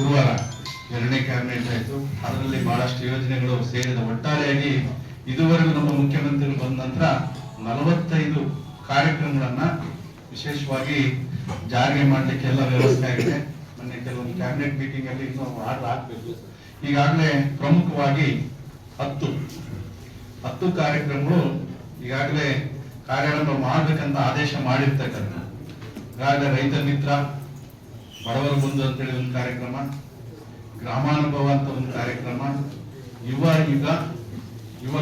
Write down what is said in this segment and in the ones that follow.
ಗುರುವಾರ 2ನೇ ಕ್ಯಾಬಿನೆಟ್ ಆಯಿತು. ಅದರಲ್ಲಿ ಬಹಳಷ್ಟು ಯೋಜನೆಗಳು ಸೇರಿದ ಒಟ್ಟಾರೆಯಾಗಿ ಇದುವರೆಗೂ ನಮ್ಮ ಮುಖ್ಯಮಂತ್ರಿಗಳು ಬಂದ ನಂತರ 45 ಕಾರ್ಯಕ್ರಮಗಳನ್ನ ವಿಶೇಷವಾಗಿ ಜಾರಿಗೆ ಮಾಡಲಿಕ್ಕೆ ಎಲ್ಲ ವ್ಯವಸ್ಥೆ ಆಗಿದೆ. ಮೊನ್ನೆ ಕೆಲವೊಂದು ಕ್ಯಾಬಿನೆಟ್ ಮೀಟಿಂಗ್ ಅಲ್ಲಿ ಇನ್ನೂ ಆರ್ಡರ್ ಆಗಬೇಕು. ಈಗಾಗಲೇ ಪ್ರಮುಖವಾಗಿ 10 ಕಾರ್ಯಕ್ರಮಗಳು ಈಗಾಗಲೇ ಕಾರ್ಯಾರಂಭ ಮಾಡಬೇಕಂತ ಆದೇಶ ಮಾಡಿರ್ತಕ್ಕಂಥ. ಈಗಾಗಲೇ ರೈತ ಮಿತ್ರ, ಬಡವರ ಬಂಧು ಅಂತೇಳಿ ಒಂದು ಕಾರ್ಯಕ್ರಮ, ಗ್ರಾಮಾನುಭವ ಅಂತ ಒಂದು ಕಾರ್ಯಕ್ರಮ, ಯುವ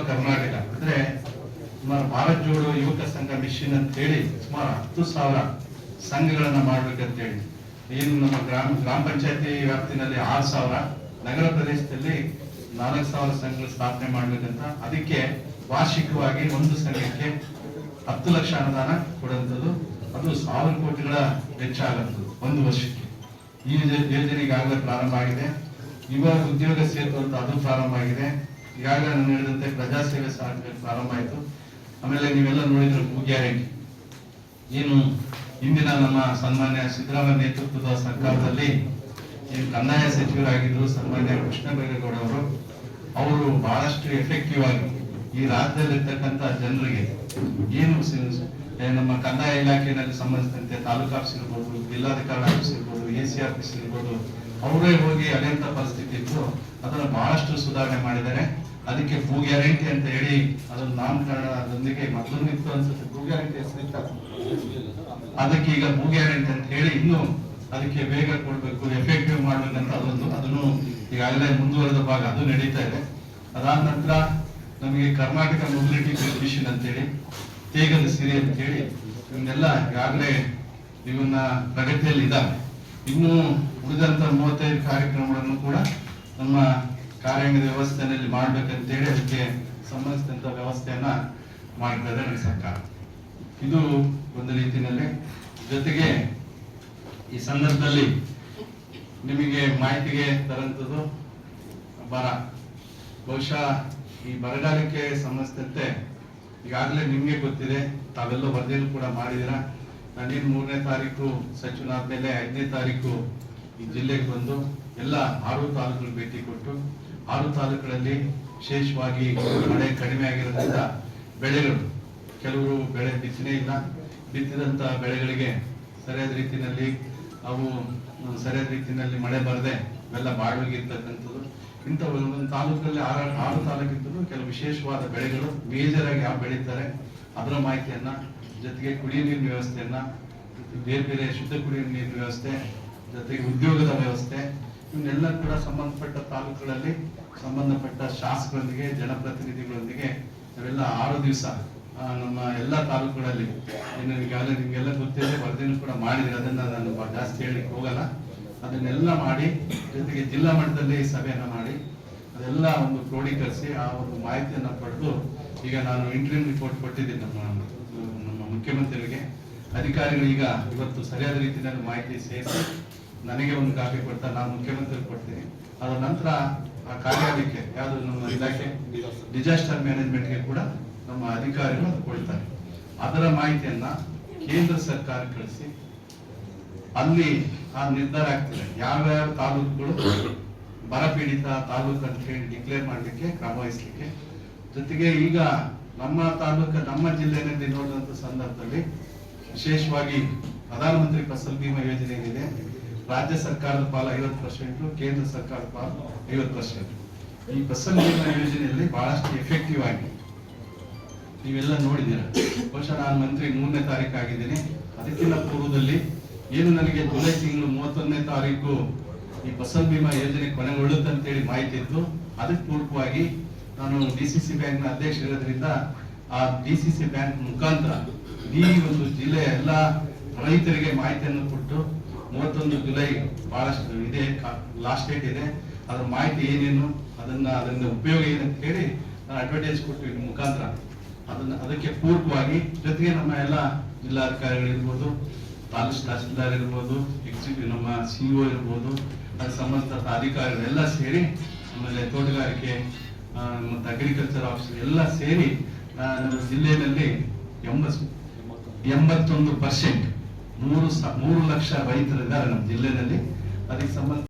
ಕರ್ನಾಟಕ ಅಂದ್ರೆ ಸುಮಾರು ಭಾರತ್ ಜೋಡೋ ಯುವಕ ಸಂಘ ಮಿಷನ್ ಅಂತ ಹೇಳಿ ಸುಮಾರು 10,000 ಸಂಘಗಳನ್ನ ಮಾಡ್ಬೇಕಂತೇಳಿ. ಏನು ನಮ್ಮ ಗ್ರಾಮ ಪಂಚಾಯತಿ ವ್ಯಾಪ್ತಿನಲ್ಲಿ 6,000, ನಗರ ಪ್ರದೇಶದಲ್ಲಿ 4,000 ಸಂಘಗಳು ಸ್ಥಾಪನೆ ಮಾಡ್ಬೇಕಂತ. ಅದಕ್ಕೆ ವಾರ್ಷಿಕವಾಗಿ ಒಂದು ಸಂಘಕ್ಕೆ 10 ಲಕ್ಷ ಅನುದಾನ ಕೊಡುವಂಥದ್ದು. ಅದು 1,000 ಕೋಟಿಗಳ ವೆಚ್ಚ ಆಗುತ್ತದೆ ಒಂದು ವರ್ಷಕ್ಕೆ. ಈ ಯೋಜನೆ ಈಗಾಗಲೇ ಪ್ರಾರಂಭ ಆಗಿದೆ. ಯುವ ಉದ್ಯೋಗ ಸೇತು ಅಂತ ಅದು ಪ್ರಾರಂಭ ಆಗಿದೆ. ಈಗಾಗಲೇ ನಾನು ಹೇಳಿದಂತೆ ಪ್ರಜಾಸೇವೆ ಸಹ ಪ್ರಾರಂಭ ಆಯಿತು. ಆಮೇಲೆ ನೀವೆಲ್ಲ ನೋಡಿದ್ರೆ ಭೂ ಗ್ಯಾರಂಟಿ ಏನು ಇಂದಿನ ನಮ್ಮ ಸನ್ಮಾನ್ಯ ಸಿದ್ದರಾಮಯ್ಯ ನೇತೃತ್ವದ ಸರ್ಕಾರದಲ್ಲಿ ಏನು ಕಂದಾಯ ಸಚಿವರಾಗಿದ್ರು ಸನ್ಮಾನ್ಯ ಕೃಷ್ಣ ಬೈರೇಗೌಡ ಅವರು ಬಹಳಷ್ಟು ಎಫೆಕ್ಟಿವ್ ಆಗಿ ಈ ರಾಜ್ಯದಲ್ಲಿರ್ತಕ್ಕಂಥ ಜನರಿಗೆ ಏನು ನಮ್ಮ ಕಂದಾಯ ಇಲಾಖೆಯಲ್ಲಿ ಸಂಬಂಧಿಸಿದಂತೆ ತಾಲೂಕು ಆಫೀಸ್ ಇರ್ಬೋದು, ಜಿಲ್ಲಾಧಿಕಾರಿ ಆಫೀಸ್ ಇರ್ಬೋದು, AC ಆಫೀಸ್ ಇರ್ಬೋದು, ಅವರೇ ಹೋಗಿ ಅಲೆಂತ ಪರಿಸ್ಥಿತಿ ಇತ್ತು, ಅದನ್ನು ಬಹಳಷ್ಟು ಸುಧಾರಣೆ ಮಾಡಿದ್ದಾರೆ. ಅದಕ್ಕೆ ಭೂ ಗ್ಯಾರಂಟಿ ಅಂತ ಹೇಳಿ ಅದನ್ನು ನಾಮಕರಣದೊಂದಿಗೆ ಮೊದಲಿತ್ತು ಅನ್ಸುತ್ತೆ. ಭೂ ಗ್ಯಾರಂಟಿ ಅದಕ್ಕೆ ಈಗ ಭೂ ಗ್ಯಾರಂಟಿ ಅಂತ ಹೇಳಿ ಇನ್ನು ಅದಕ್ಕೆ ಬೇಗ ಕೊಡ್ಬೇಕು, ಎಫೆಕ್ಟಿವ್ ಮಾಡ್ಬೇಕಂತ ಅದನ್ನು ಈಗಾಗಲೇ ಮುಂದುವರೆದ ಭಾಗ ಅದು ನಡೀತಾ ಇದೆ. ಅದಾದ ನಂತರ ನಮಗೆ ಕರ್ನಾಟಕ ಮೊಬಿಲಿಟಿ ಮಿಷನ್ ಅಂತೇಳಿ, ತೇಗದ ಸಿರಿ ಅಂತ ಹೇಳಿ ಇವನ್ನೆಲ್ಲ ಈಗಾಗಲೇ ಇವನ್ನ ಪ್ರಗತಿಯಲ್ಲಿ ಇದ್ದಾವೆ. ಇನ್ನು ಉಳಿದಂತ 35 ಕಾರ್ಯಕ್ರಮಗಳನ್ನು ಕೂಡ ನಮ್ಮ ಕಾರ್ಯಾಂಗದ ವ್ಯವಸ್ಥೆಯಲ್ಲಿ ಮಾಡ್ಬೇಕಂತೇಳಿ ಅದಕ್ಕೆ ಸಂಬಂಧಿಸಿದಂತ ವ್ಯವಸ್ಥೆಯನ್ನ ಮಾಡ್ತಾ ಇದೆ ಸರ್ಕಾರ. ಇದು ಒಂದು ರೀತಿಯಲ್ಲಿ. ಜೊತೆಗೆ ಈ ಸಂದರ್ಭದಲ್ಲಿ ನಿಮಗೆ ಮಾಹಿತಿಗೆ ತರಂತದ್ದು ಬಹುಶಃ ಈ ಬರಗಾಲಕ್ಕೆ ಸಂಬಂಧಿಸಿದಂತೆ ಈಗಾಗಲೇ ನಿಮ್ಗೆ ಗೊತ್ತಿದೆ, ತಾವೆಲ್ಲ ವರದಿಯನ್ನು ಕೂಡ ಮಾಡಿದಿರ. ನಾನೇನು 3ನೇ ತಾರೀಕು ಸಚಿವನಾದ್ಮೇಲೆ 5ನೇ ತಾರೀಕು ಈ ಜಿಲ್ಲೆಗೆ ಬಂದು ಎಲ್ಲ 6 ತಾಲೂಕುಗಳು ಭೇಟಿ ಕೊಟ್ಟು 6 ತಾಲೂಕುಗಳಲ್ಲಿ ವಿಶೇಷವಾಗಿ ಮಳೆ ಕಡಿಮೆ ಆಗಿರೋದ್ರಿಂದ ಬೆಳೆಗಳು ಕೆಲವರು ಬೆಳೆ ಬಿತ್ತನೆ ಇಲ್ಲ, ಬಿತ್ತಿದಂತ ಬೆಳೆಗಳಿಗೆ ಸರಿಯಾದ ರೀತಿಯಲ್ಲಿ ಸರಿಯಾದ ರೀತಿಯಲ್ಲಿ ಮಳೆ ಬರದೆ ಇವೆಲ್ಲ ಬಾಡೋಗಿರ್ತಕ್ಕಂಥದ್ದು. ಇಂಥ ಒಂದೊಂದು ತಾಲೂಕಲ್ಲಿ 6 ತಾಲೂಕಿದ್ದು ಕೆಲವು ವಿಶೇಷವಾದ ಬೆಳೆಗಳು ಮೇಜರ್ ಆಗಿ ಯಾವ ಬೆಳೀತಾರೆ ಅದರ ಮಾಹಿತಿಯನ್ನ, ಜೊತೆಗೆ ಕುಡಿಯುವ ನೀರಿನ ವ್ಯವಸ್ಥೆಯನ್ನ, ಬೇರೆ ಬೇರೆ ಶುದ್ಧ ಕುಡಿಯುವ ನೀರಿನ ವ್ಯವಸ್ಥೆ, ಜೊತೆಗೆ ಉದ್ಯೋಗದ ವ್ಯವಸ್ಥೆ, ಇವನ್ನೆಲ್ಲ ಕೂಡ ಸಂಬಂಧಪಟ್ಟ ತಾಲೂಕುಗಳಲ್ಲಿ ಸಂಬಂಧಪಟ್ಟ ಶಾಸಕರೊಂದಿಗೆ ಜನಪ್ರತಿನಿಧಿಗಳೊಂದಿಗೆ ನಾವೆಲ್ಲ 6 ದಿವಸ ನಮ್ಮ ಎಲ್ಲ ತಾಲೂಕುಗಳಲ್ಲಿ ಏನು ಈಗಾಗಲೇ ನಿಮ್ಗೆಲ್ಲ ಗೊತ್ತಿದೆ, ವರದಿನೂ ಕೂಡ ಮಾಡಿದ್ರೆ ಅದನ್ನ ನಾನು ಜಾಸ್ತಿ ಹೇಳಲಿಕ್ಕೆ ಹೋಗಲ್ಲ. ಅದನ್ನೆಲ್ಲ ಮಾಡಿ ಜೊತೆಗೆ ಜಿಲ್ಲಾ ಮಟ್ಟದಲ್ಲಿ ಸಭೆಯನ್ನ ಮಾಡಿ ಅದೆಲ್ಲ ಒಂದು ಕ್ರೋಢೀಕರಿಸಿ ಆ ಒಂದು ಮಾಹಿತಿಯನ್ನ ಪಡೆದು ಈಗ ನಾನು ಇಂಟರ್ವ್ಯೂ ರಿಪೋರ್ಟ್ ಕೊಟ್ಟಿದ್ದೀನಿ ನಮ್ಮ ಮುಖ್ಯಮಂತ್ರಿಗಳಿಗೆ. ಅಧಿಕಾರಿಗಳು ಈಗ ಇವತ್ತು ಸರಿಯಾದ ರೀತಿಯಲ್ಲಿ ಮಾಹಿತಿ ಸೇರಿಸಿ ನನಗೆ ಒಂದು ಕಾಪಿ ಕೊಡ್ತಾ ನಾನು ಮುಖ್ಯಮಂತ್ರಿಗೆ ಕೊಡ್ತೀನಿ. ಅದರ ನಂತರ ಆ ಕಾರ್ಯಾಲಯಕ್ಕೆ ಯಾವುದು ನಮ್ಮ ಇಲಾಖೆ ಡಿಸಾಸ್ಟರ್ ಮ್ಯಾನೇಜ್ಮೆಂಟ್ಗೆ ಕೂಡ ನಮ್ಮ ಅಧಿಕಾರಿಗಳು ಅದು ಕೊಡ್ತಾರೆ. ಅದರ ಮಾಹಿತಿಯನ್ನ ಕೇಂದ್ರ ಸರ್ಕಾರ ಕಳಿಸಿ ಅಲ್ಲಿ ಆ ನಿರ್ಧಾರ ಆಗ್ತದೆ ಯಾವ್ಯಾವ ತಾಲೂಕುಗಳು ಬರಪೀಡಿತ ತಾಲೂಕು ಅಂತ ಹೇಳಿ ಡಿಕ್ಲೇರ್ ಮಾಡಲಿಕ್ಕೆ ಕ್ರಮ ವಹಿಸಲಿಕ್ಕೆ. ಜೊತೆಗೆ ಈಗ ನಮ್ಮ ತಾಲೂಕು ನಮ್ಮ ಜಿಲ್ಲೆಯಲ್ಲಿ ನೋಡಿದಂತ ಸಂದರ್ಭದಲ್ಲಿ ವಿಶೇಷವಾಗಿ ಪ್ರಧಾನಮಂತ್ರಿ ಫಸಲ್ ಬಿಮಾ ಯೋಜನೆ ಏನಿದೆ, ರಾಜ್ಯ ಸರ್ಕಾರದ ಪಾಲು 50%, ಕೇಂದ್ರ ಸರ್ಕಾರದ ಪಾಲು 50%. ಈ ಫಸಲ್ ಬಿಮಾ ಯೋಜನೆಯಲ್ಲಿ ಬಹಳಷ್ಟು ಎಫೆಕ್ಟಿವ್ ಆಗಿ ನೀವೆಲ್ಲ ನೋಡಿದ್ದೀರ. ಬಹುಶಃ ನಾನು ಮಂತ್ರಿ 3ನೇ ತಾರೀಕು ಆಗಿದ್ದೀನಿ. ಅದಕ್ಕಿಂತ ಪೂರ್ವದಲ್ಲಿ ಏನು ನನಗೆ ಜುಲೈ ತಿಂಗಳು 31ನೇ ತಾರೀಕು ಈ ಫಸಲ್ ಬಿಮಾ ಯೋಜನೆ ಕೊನೆಗೊಳ್ಳುತ್ತೆ ಅಂತೇಳಿ ಮಾಹಿತಿ ಇತ್ತು. ಅದಕ್ಕೆ ಪೂರ್ವಕವಾಗಿ ನಾನು DCC ಬ್ಯಾಂಕ್ನ ಅಧ್ಯಕ್ಷ ಇರೋದ್ರಿಂದ ಆ DCC ಬ್ಯಾಂಕ್ ಮುಖಾಂತರ ಈ ಒಂದು ಜಿಲ್ಲೆಯ ಎಲ್ಲ ರೈತರಿಗೆ ಮಾಹಿತಿಯನ್ನು ಕೊಟ್ಟು 31 ಜುಲೈ ಬಹಳಷ್ಟು ಇದೆ, ಲಾಸ್ಟ್ ಡೇಟ್ ಇದೆ, ಅದ್ರ ಮಾಹಿತಿ ಏನೇನು ಅದರಿಂದ ಉಪಯೋಗ ಏನಂತ ಹೇಳಿ ನಾನು ಅಡ್ವರ್ಟೈಸ್ ಕೊಟ್ಟು ಮುಖಾಂತರ ಅದಕ್ಕೆ ಪೂರ್ವಕವಾಗಿ ಜೊತೆಗೆ ನಮ್ಮ ಎಲ್ಲ ಜಿಲ್ಲಾಧಿಕಾರಿಗಳಿರ್ಬೋದು, ತಾಲೂಕು ತಹಸೀಲ್ದಾರ್ ಇರ್ಬೋದು, ನಮ್ಮ CO ಇರ್ಬೋದು, ಅದಕ್ಕೆ ಸಂಬಂಧಪಟ್ಟ ಅಧಿಕಾರಿಗಳೆಲ್ಲ ಸೇರಿ, ಆಮೇಲೆ ತೋಟಗಾರಿಕೆ ಮತ್ತು ಅಗ್ರಿಕಲ್ಚರ್ ಆಫೀಸರ್ ಎಲ್ಲ ಸೇರಿ ನಮ್ಮ ಜಿಲ್ಲೆಯಲ್ಲಿ 81% 3 ಲಕ್ಷ ರೈತರಿದ್ದಾರೆ ನಮ್ಮ ಜಿಲ್ಲೆಯಲ್ಲಿ. ಅದಕ್ಕೆ ಸಂಬಂಧ